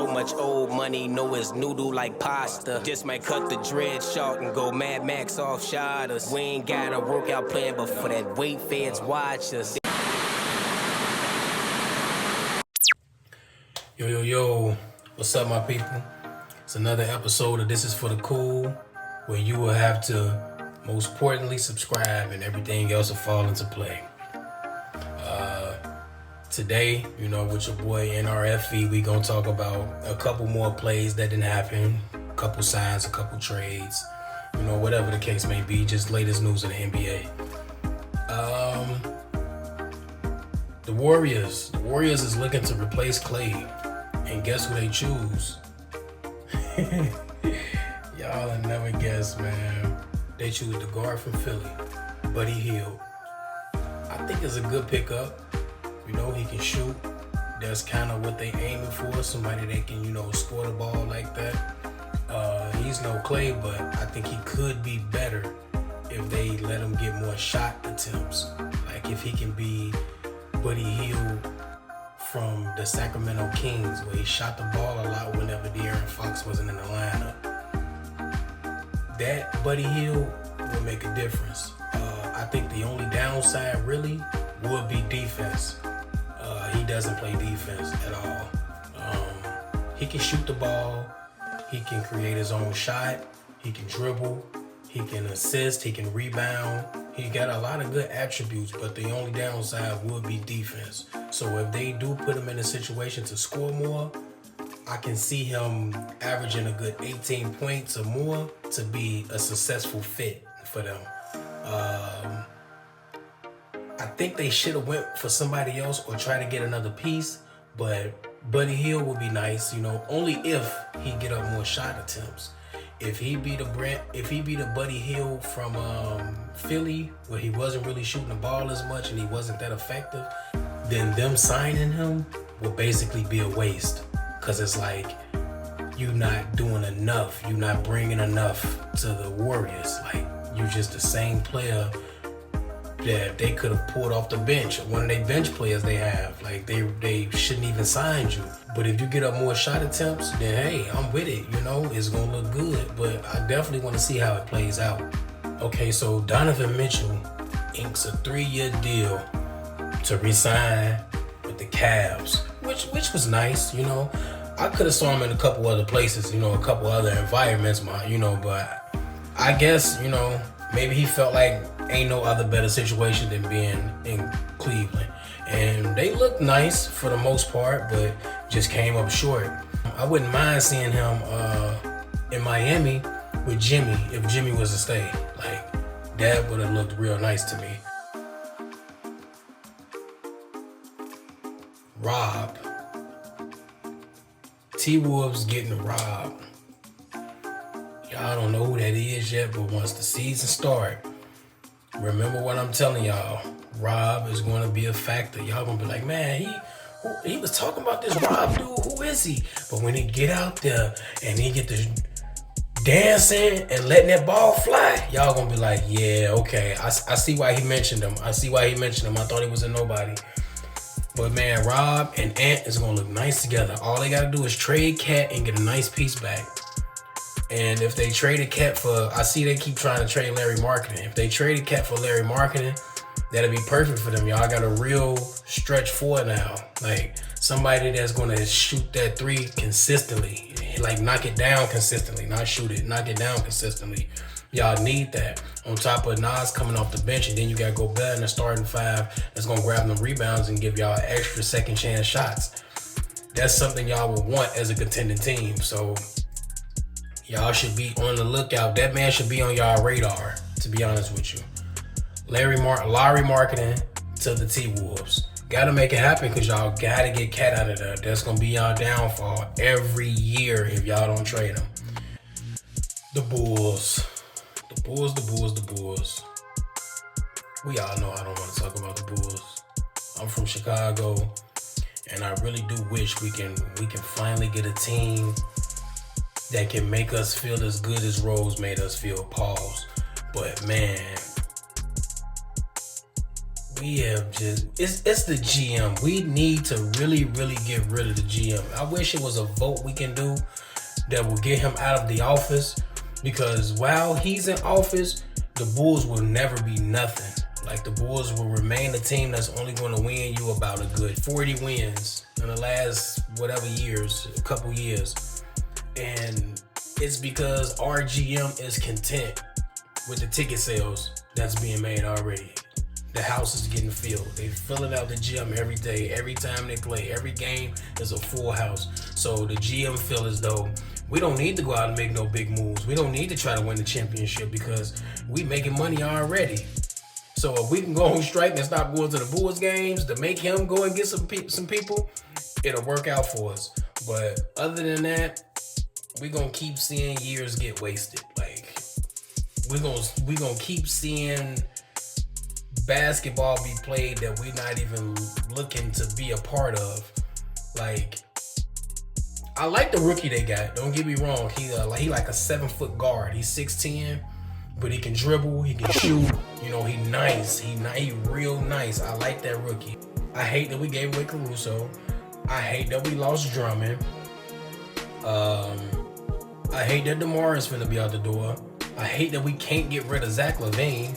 So much old money, know it's noodle like pasta. Just might cut the dread short and go Mad Max off shotters. We ain't got a workout plan, but for that weight feds watch us. Yo, what's up, my people? It's another episode of This Is For The Cool, where you will have to, most importantly, subscribe and everything else will fall into play. Today, with your boy NRFE, we gonna talk about a couple more plays that didn't happen, a couple signs, a couple trades, whatever the case may be, just latest news of the NBA. The Warriors is looking to replace Clay, and guess who they choose? Y'all will never guess, man. They choose the guard from Philly, Buddy Hield. I think it's a good pickup. He can shoot. That's kind of what they aiming for. Somebody that can, score the ball like that. He's no Clay, but I think he could be better if they let him get more shot attempts. Like if he can be Buddy Hield from the Sacramento Kings, where he shot the ball a lot whenever De'Aaron Fox wasn't in the lineup. That Buddy Hield will make a difference. I think the only downside really would be defense. He doesn't play defense at all. He can shoot the ball. He can create his own shot. He can dribble. He can assist. He can rebound. He got a lot of good attributes, but the only downside would be defense. So if they do put him in a situation to score more, I can see him averaging a good 18 points or more to be a successful fit for them. I think they should have went for somebody else or try to get another piece, but Buddy Hield would be nice, only if he get up more shot attempts. If he be the Buddy Hield from Philly, where he wasn't really shooting the ball as much and he wasn't that effective, then them signing him will basically be a waste, because it's like you're not doing enough, you're not bringing enough to the Warriors. Like you just the same player that they could have pulled off the bench, one of their bench players they have. Like they shouldn't even sign you. But if you get up more shot attempts, then hey, I'm with it. It's gonna look good. But I definitely want to see how it plays out. Okay, so Donovan Mitchell inks a 3-year deal to resign with the Cavs, which was nice. I could have saw him in a couple other places, a couple other environments, but I guess, maybe he felt like ain't no other better situation than being in Cleveland. And they look nice for the most part, but just came up short. I wouldn't mind seeing him in Miami with Jimmy if Jimmy was to stay. Like, that would have looked real nice to me. Rob. T-Wolves getting robbed. Y'all don't know who that is yet, but once the season starts, remember what I'm telling y'all. Rob is going to be a factor. Y'all going to be like, man, he was talking about this Rob dude. Who is he? But when he get out there and he get to dancing and letting that ball fly, y'all going to be like, yeah, okay. I see why he mentioned him. I thought he was a nobody. But man, Rob and Ant is going to look nice together. All they got to do is trade Cat and get a nice piece back. And if they traded Cat for, I see they keep trying to trade Larry Marketing. If they traded Cat for Larry Marketing, that'd be perfect for them. Y'all got a real stretch four now. Like somebody that's going to shoot that three consistently. Like knock it down consistently, not shoot it, knock it down consistently. Y'all need that. On top of Nas coming off the bench, and then you got Gobert in the starting five that's going to grab them rebounds and give y'all extra second chance shots. That's something y'all would want as a contending team. So y'all should be on the lookout. That man should be on y'all radar, to be honest with you. Larry Marketing to the T-Wolves. Gotta make it happen, because y'all gotta get Cat out of there. That's gonna be y'all downfall every year if y'all don't trade him. The Bulls. We all know I don't want to talk about the Bulls. I'm from Chicago, and I really do wish we can finally get a team that can make us feel as good as Rose made us feel. Pause. But man, we have just it's the GM. We need to really get rid of the GM. I wish it was a vote we can do that will get him out of the office, because while he's in office, the Bulls will never be nothing. Like, the Bulls will remain a team that's only going to win you about a good 40 wins in the last whatever years, a couple years. And it's because our GM is content with the ticket sales that's being made already. The house is getting filled. They filling out the gym every day. Every time they play, every game is a full house. So the GM feel as though we don't need to go out and make no big moves. We don't need to try to win the championship because we making money already. So if we can go on strike and stop going to the Bulls games to make him go and get some people, it'll work out for us. But other than that, we're gonna keep seeing years get wasted. Like, we're gonna keep seeing basketball be played that we're not even looking to be a part of. Like, I like the rookie they got. Don't get me wrong. He like a 7-foot guard. He's 6'10", but he can dribble. He can shoot. You know, he nice. He real nice. I like that rookie. I hate that we gave away Caruso. I hate that we lost Drummond. I hate that DeMar is finna be out the door. I hate that we can't get rid of Zach LaVine.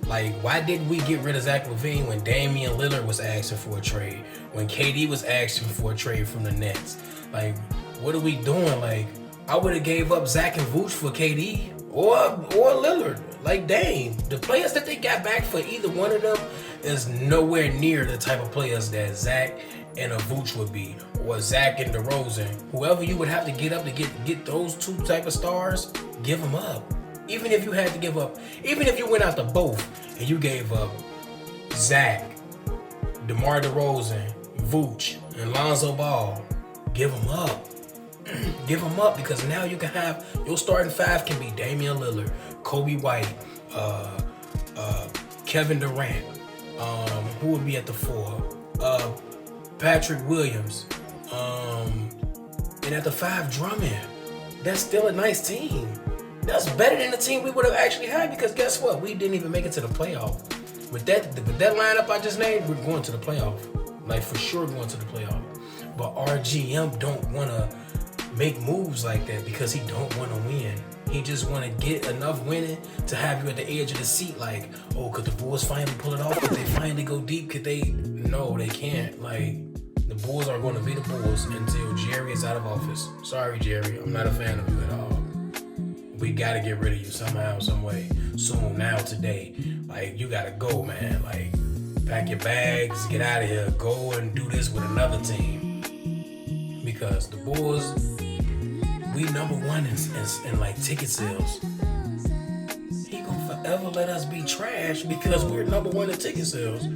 Like, why didn't we get rid of Zach LaVine when Damian Lillard was asking for a trade? When KD was asking for a trade from the Nets? Like, what are we doing? Like, I would have gave up Zach and Vooch for KD or Lillard. Like, dang, the players that they got back for either one of them is nowhere near the type of players that Zach and a Vooch would be, or Zach and DeRozan. Whoever you would have to get up to get those two type of stars, give them up. Even if you had to give up, even if you went out to both and you gave up Zach, DeMar DeRozan, Vooch, and Lonzo Ball, give them up. Give them up, because now you can have your starting five can be Damian Lillard, Kobe White, Kevin Durant. Who would be at the 4? Patrick Williams. And at the 5, Drummond. That's still a nice team. That's better than the team we would have actually had, because guess what? We didn't even make it to the playoff. With that lineup I just named, we're going to the playoff. Like, for sure going to the playoff. But our GM don't want to make moves like that because he don't want to win. He just want to get enough winning to have you at the edge of the seat. Like, oh, could the Bulls finally pull it off? Could they finally go deep? Could they? No, they can't. Like, the Bulls are going to be the Bulls until Jerry is out of office. Sorry, Jerry. I'm not a fan of you at all. We got to get rid of you somehow, some way. Soon, now, today. Like, you got to go, man. Like, pack your bags, get out of here. Go and do this with another team. Because the Bulls, we number one in like ticket sales. He gonna forever let us be trash because we're number one in ticket sales.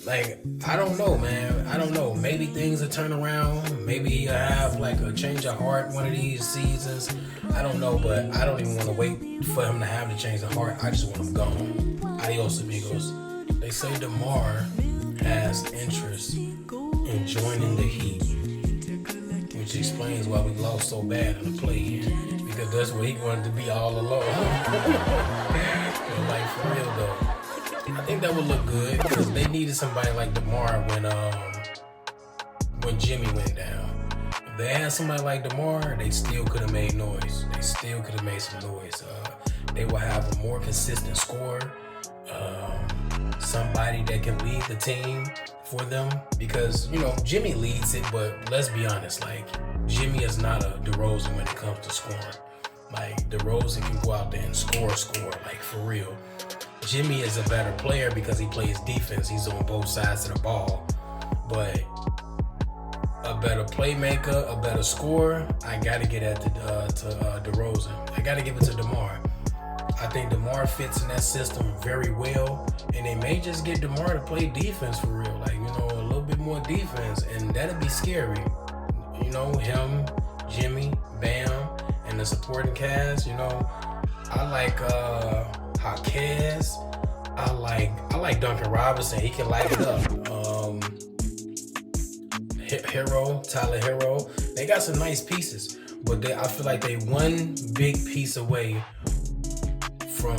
Like, I don't know, man. I don't know. Maybe things will turn around. Maybe he'll have like a change of heart one of these seasons. I don't know, but I don't even want to wait for him to have the change of heart. I just want him gone. Adios, amigos. They say DeMar has interest in joining the Heat, which explains why we lost so bad in the play-in, because that's where he wanted to be all alone. But like, for real though, I think that would look good, because they needed somebody like DeMar when Jimmy went down. If they had somebody like DeMar, they still could have made noise. They still could have made some noise. They will have a more consistent scorer, somebody that can lead the team for them, because, you know, Jimmy leads it, but let's be honest, like, Jimmy is not a DeRozan when it comes to scoring. Like, DeRozan can go out there and score, like, for real. Jimmy is a better player because he plays defense. He's on both sides of the ball. But a better playmaker, a better scorer, I gotta get at to DeRozan. I gotta give it to DeMar. I think DeMar fits in that system very well, and they may just get DeMar to play defense for real, like, you know, a little bit more defense, and that'd be scary. You know, him, Jimmy, Bam, and the supporting cast. You know, I like Jaquez. I like Duncan Robinson. He can light it up. Tyler Hero. They got some nice pieces, but I feel like they one big piece away from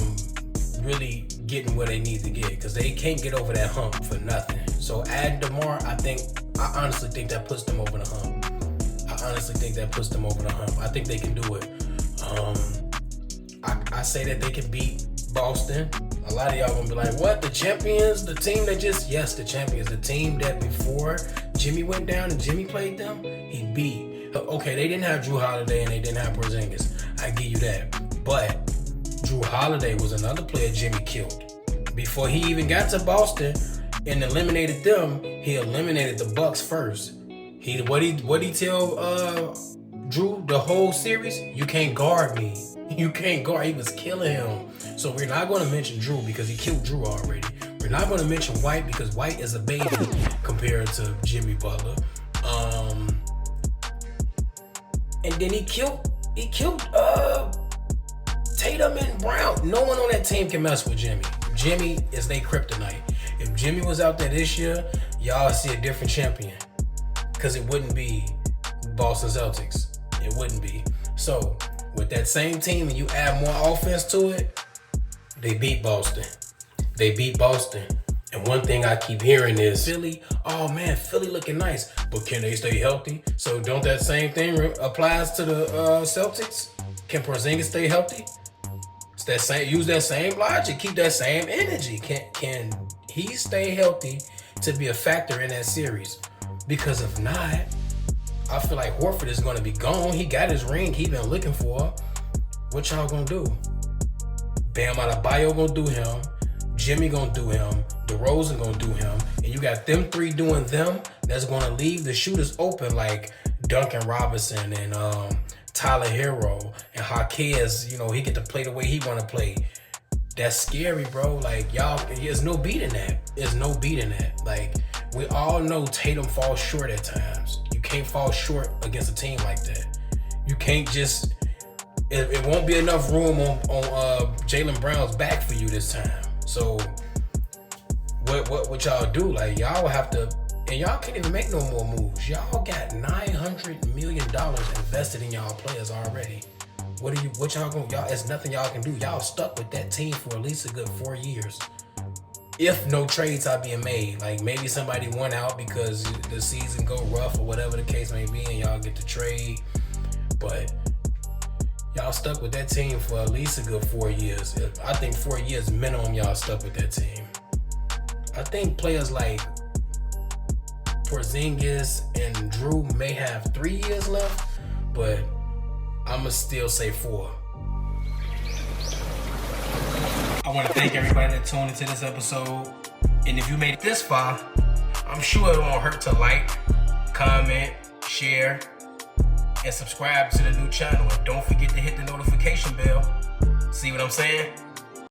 really getting where they need to get, because they can't get over that hump for nothing. So adding DeMar, I honestly think that puts them over the hump. I think they can do it. I say that they can beat Boston. A lot of y'all gonna be like, what? The champions? The team that just... Yes, the champions. The team that before Jimmy went down and Jimmy played them, he beat. Okay, they didn't have Drew Holiday and they didn't have Porzingis. I give you that. But Drew Holiday was another player Jimmy killed. Before he even got to Boston and eliminated them, he eliminated the Bucks first. What he tell Drew the whole series? You can't guard me. You can't guard. He was killing him. So we're not going to mention Drew because he killed Drew already. We're not going to mention White because White is a baby compared to Jimmy Butler. And then he killed Tatum and Brown. No one on that team can mess with Jimmy. Jimmy is their kryptonite. If Jimmy was out there this year, y'all see a different champion. Because it wouldn't be Boston Celtics. It wouldn't be. So, with that same team and you add more offense to it, they beat Boston. And one thing I keep hearing is Philly, oh man, Philly looking nice, but can they stay healthy? So don't that same thing applies to the Celtics? Can Porzingis stay healthy? Use that same logic, keep that same energy. Can he stay healthy to be a factor in that series? Because if not, I feel like Horford is going to be gone. He got his ring he been looking for. What y'all gonna do? Bam Adebayo gonna do him. Jimmy gonna do him. DeRozan gonna do him. And you got them three doing them. That's gonna leave the shooters open like Duncan Robinson and Tyler Hero and Jaquez. You know, he get to play the way he wanna play. That's scary, bro. Like, y'all, there's no beating that. Like, we all know Tatum falls short at times. You can't fall short against a team like that. You can't just... It won't be enough room on Jaylen Brown's back for you this time. So, what y'all do? Like, y'all have to... And y'all can't even make no more moves. Y'all got $900 million invested in y'all players already. What y'all gonna... It's nothing y'all can do. Y'all stuck with that team for at least a good 4 years. If no trades are being made. Like, maybe somebody went out because the season go rough or whatever the case may be and y'all get to trade. But y'all stuck with that team for at least a good 4 years. I think 4 years minimum y'all stuck with that team. I think players like Porzingis and Drew may have 3 years left, but I'ma still say 4. I want to thank everybody that tuned into this episode. And if you made it this far, I'm sure it won't hurt to like, comment, share, and subscribe to the new channel. And don't forget to hit the notification bell. See what I'm saying?